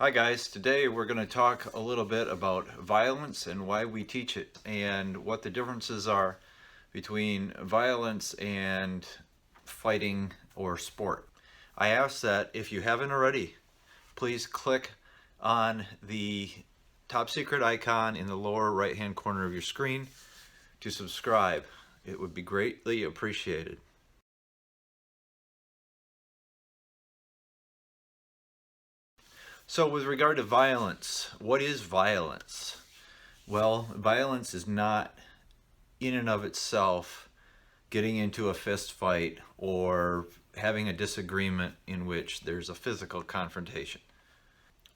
Hi guys, today we're going to talk a little bit about violence and why we teach it and what the differences are between violence and fighting or sport. I ask that if you haven't already, please click on the top secret icon in the lower right hand corner of your screen to subscribe. It would be greatly appreciated. So with regard to violence, what is violence? Well, violence is not in and of itself getting into a fist fight or having a disagreement in which there's a physical confrontation.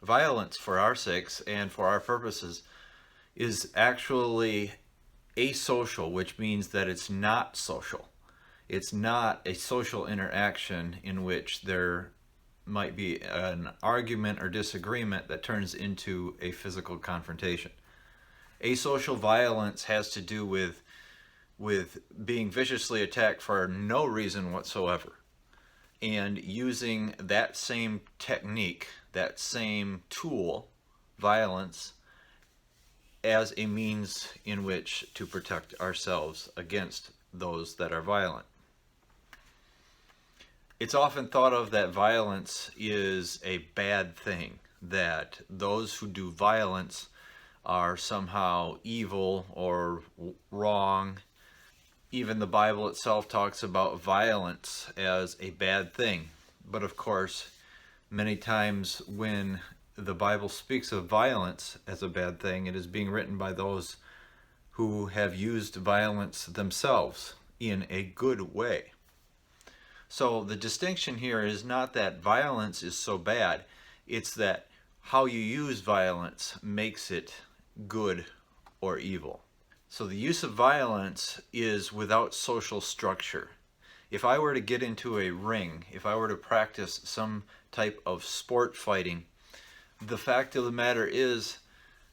Violence, for our sakes and for our purposes, is actually asocial, which means that it's not social. It's not a social interaction in which there might be an argument or disagreement that turns into a physical confrontation. Asocial violence has to do with being viciously attacked for no reason whatsoever, and using that same technique, that same tool, violence, as a means in which to protect ourselves against those that are violent. It's often thought of that violence is a bad thing, that those who do violence are somehow evil or wrong. Even the Bible itself talks about violence as a bad thing. But of course, many times when the Bible speaks of violence as a bad thing, it is being written by those who have used violence themselves in a good way. So the distinction here is not that violence is so bad, it's that how you use violence makes it good or evil. So the use of violence is without social structure. If I were to get into a ring, if I were to practice some type of sport fighting, the fact of the matter is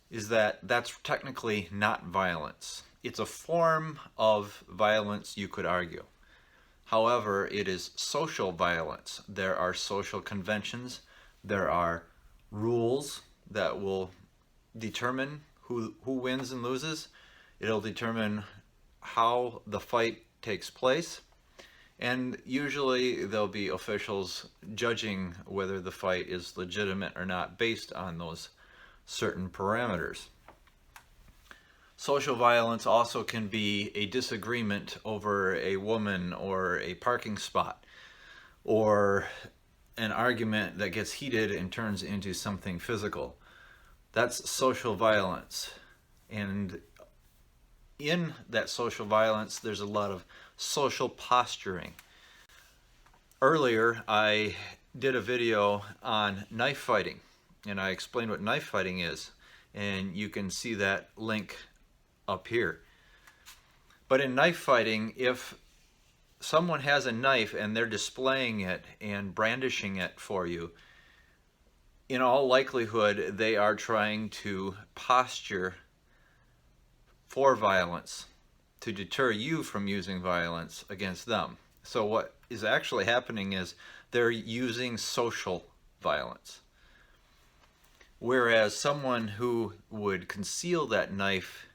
that that's technically not violence. It's a form of violence, you could argue. However, it is social violence. There are social conventions, there are rules that will determine who wins and loses. It'll determine how the fight takes place, and usually there'll be officials judging whether the fight is legitimate or not based on those certain parameters. Social violence also can be a disagreement over a woman or a parking spot, or an argument that gets heated and turns into something physical. That's social violence. And in that social violence, there's a lot of social posturing. Earlier, I did a video on knife fighting, and I explained what knife fighting is, and you can see that link up here. But in knife fighting, if someone has a knife and they're displaying it and brandishing it for you, in all likelihood they are trying to posture for violence to deter you from using violence against them. So what is actually happening is they're using social violence. Whereas someone who would conceal that knife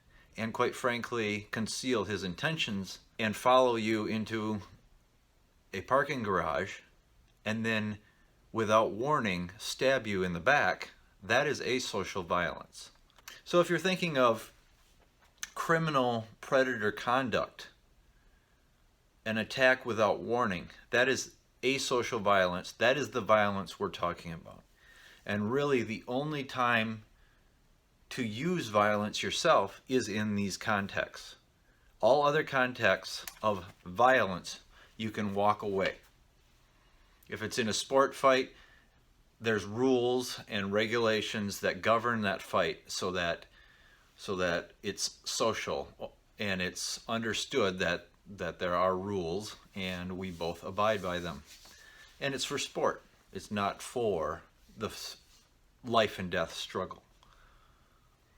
and quite frankly conceal his intentions and follow you into a parking garage and then without warning stab you in the back, that is asocial violence. So if you're thinking of criminal predator conduct, an attack without warning, that is asocial violence. That is the violence we're talking about. And really the only time to use violence yourself is in these contexts. All other contexts of violence, you can walk away. If it's in a sport fight, there's rules and regulations that govern that fight so that it's social and it's understood that there are rules and we both abide by them. And it's for sport. It's not for the life and death struggle.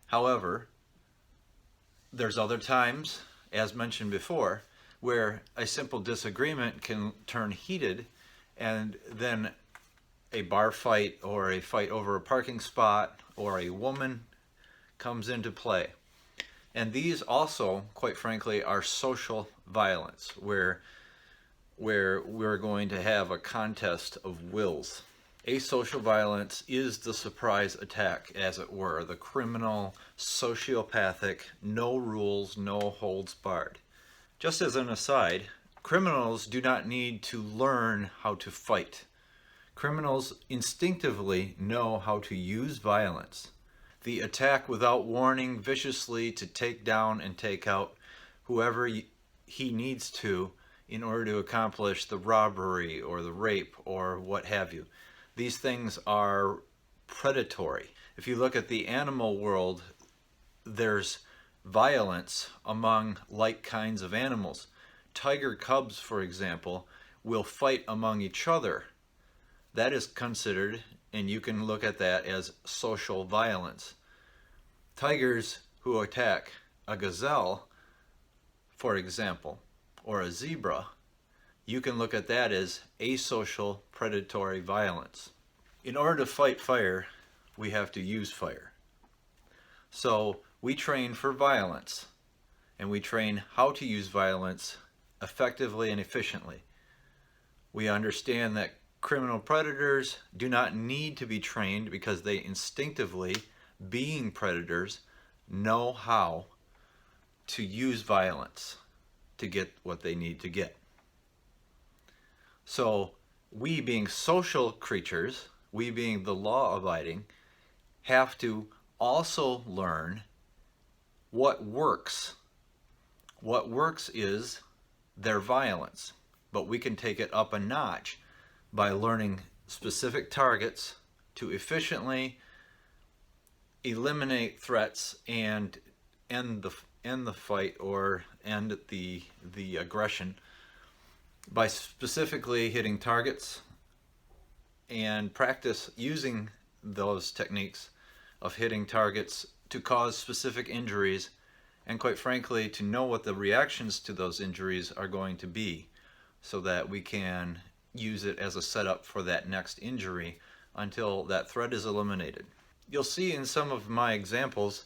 However, there's other times, as mentioned before, where a simple disagreement can turn heated and then a bar fight or a fight over a parking spot or a woman comes into play. And these also, quite frankly, are social violence, where we're going to have a contest of wills. Asocial violence is the surprise attack, as it were, the criminal, sociopathic, no rules, no holds barred. Just as an aside, criminals do not need to learn how to fight. Criminals instinctively know how to use violence. The attack without warning, viciously to take down and take out whoever he needs to in order to accomplish the robbery or the rape or what have you. These things are predatory. If you look at the animal world, there's violence among like kinds of animals. Tiger cubs, for example, will fight among each other. That is considered, and you can look at that as social violence. Tigers who attack a gazelle, for example, or a zebra, you can look at that as asocial predatory violence. In order to fight fire, we have to use fire. So we train for violence, and we train how to use violence effectively and efficiently. We understand that criminal predators do not need to be trained because they instinctively, being predators, know how to use violence to get what they need to get. So we, being social creatures, we being the law-abiding, have to also learn what works. What works is their violence, but we can take it up a notch by learning specific targets to efficiently eliminate threats and end the fight or end the aggression by specifically hitting targets, and practice using those techniques of hitting targets to cause specific injuries, and quite frankly to know what the reactions to those injuries are going to be, so that we can use it as a setup for that next injury until that threat is eliminated. You'll see in some of my examples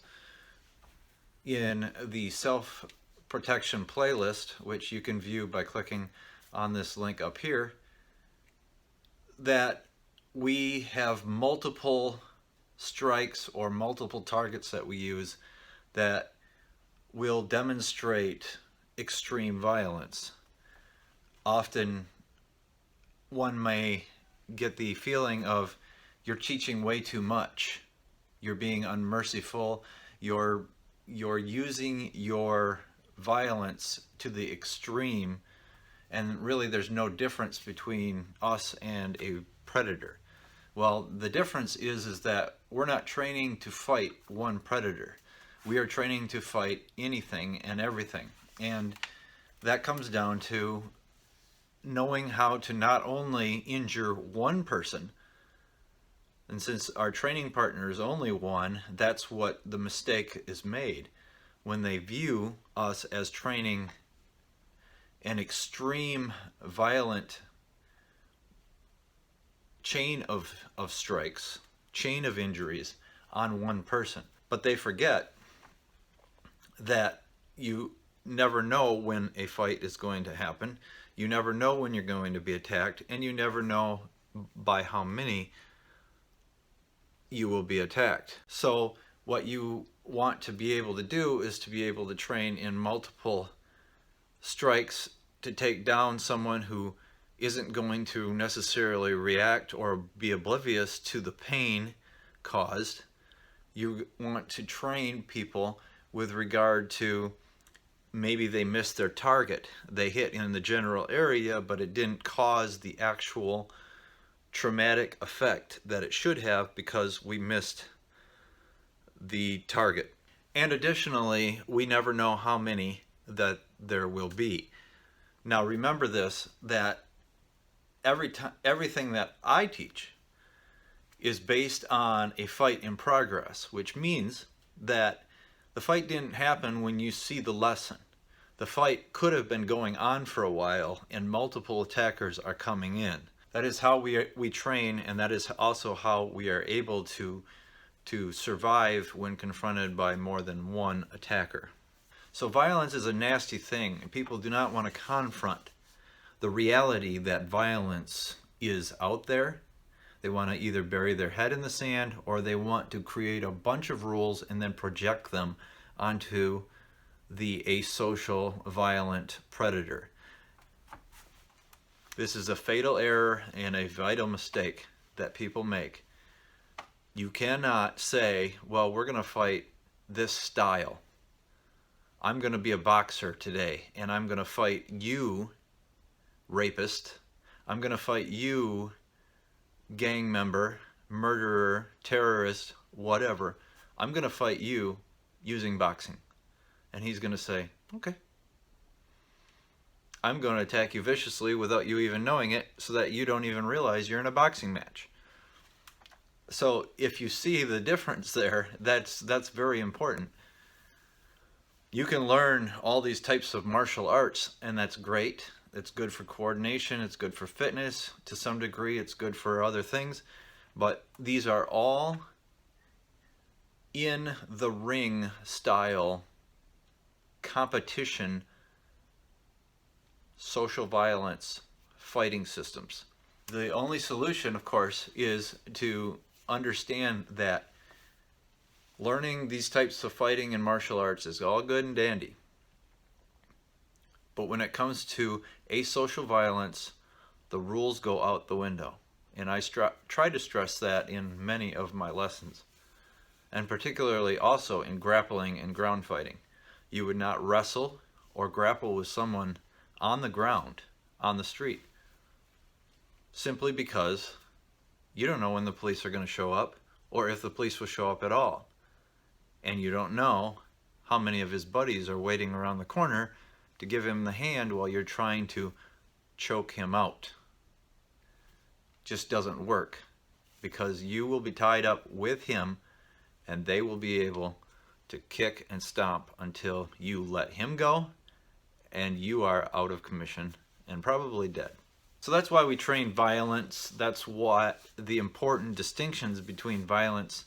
in the self-protection playlist, which you can view by clicking on this link up here, that we have multiple strikes or multiple targets that we use that will demonstrate extreme violence. Often one may get the feeling of, you're teaching way too much, you're being unmerciful, you're using your violence to the extreme, and really there's no difference between us and a predator. Well, the difference is that we're not training to fight one predator. We are training to fight anything and everything. And that comes down to knowing how to not only injure one person, and since our training partner is only one, that's what the mistake is made when they view us as training an extreme violent chain of strikes, chain of injuries on one person. But they forget that you never know when a fight is going to happen, you never know when you're going to be attacked, and you never know by how many you will be attacked. So what you want to be able to do is to be able to train in multiple strikes to take down someone who isn't going to necessarily react or be oblivious to the pain caused. You want to train people with regard to, maybe they missed their target. They hit in the general area, but it didn't cause the actual traumatic effect that it should have because we missed the target. And additionally, we never know how many that there will be. Now remember this, that everything that I teach is based on a fight in progress, which means that the fight didn't happen when you see the lesson. The fight could have been going on for a while and multiple attackers are coming in. That is how we train, and that is also how we are able to survive when confronted by more than one attacker. So violence is a nasty thing, and people do not want to confront the reality that violence is out there. They want to either bury their head in the sand, or they want to create a bunch of rules and then project them onto the asocial violent predator. This is a fatal error and a vital mistake that people make. You cannot say, well, we're going to fight this style. I'm going to be a boxer today, and I'm going to fight you, rapist. I'm going to fight you, gang member, murderer, terrorist, whatever. I'm going to fight you using boxing. And he's going to say, okay. I'm going to attack you viciously without you even knowing it, so that you don't even realize you're in a boxing match. So if you see the difference there, that's very important. You can learn all these types of martial arts, and that's great. It's good for coordination, it's good for fitness, to some degree it's good for other things, but these are all in the ring style competition social violence fighting systems. The only solution, of course, is to understand that learning these types of fighting and martial arts is all good and dandy. But when it comes to asocial violence, the rules go out the window. And I try to stress that in many of my lessons. And particularly also in grappling and ground fighting. You would not wrestle or grapple with someone on the ground, on the street, simply because you don't know when the police are going to show up, or if the police will show up at all. And you don't know how many of his buddies are waiting around the corner to give him the hand while you're trying to choke him out. Just doesn't work, because you will be tied up with him, and they will be able to kick and stomp until you let him go and you are out of commission and probably dead. So that's why we train violence. That's what the important distinctions between violence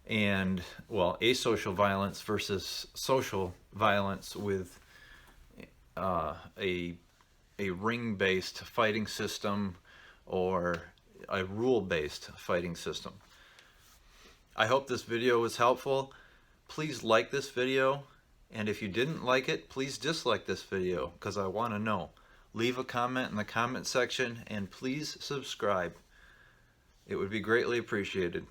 and, well, asocial violence versus social violence with a ring-based fighting system or a rule-based fighting system. I hope this video was helpful. Please like this video, and if you didn't like it, please dislike this video, because I want to know. Leave a comment in the comment section, and please subscribe. It would be greatly appreciated.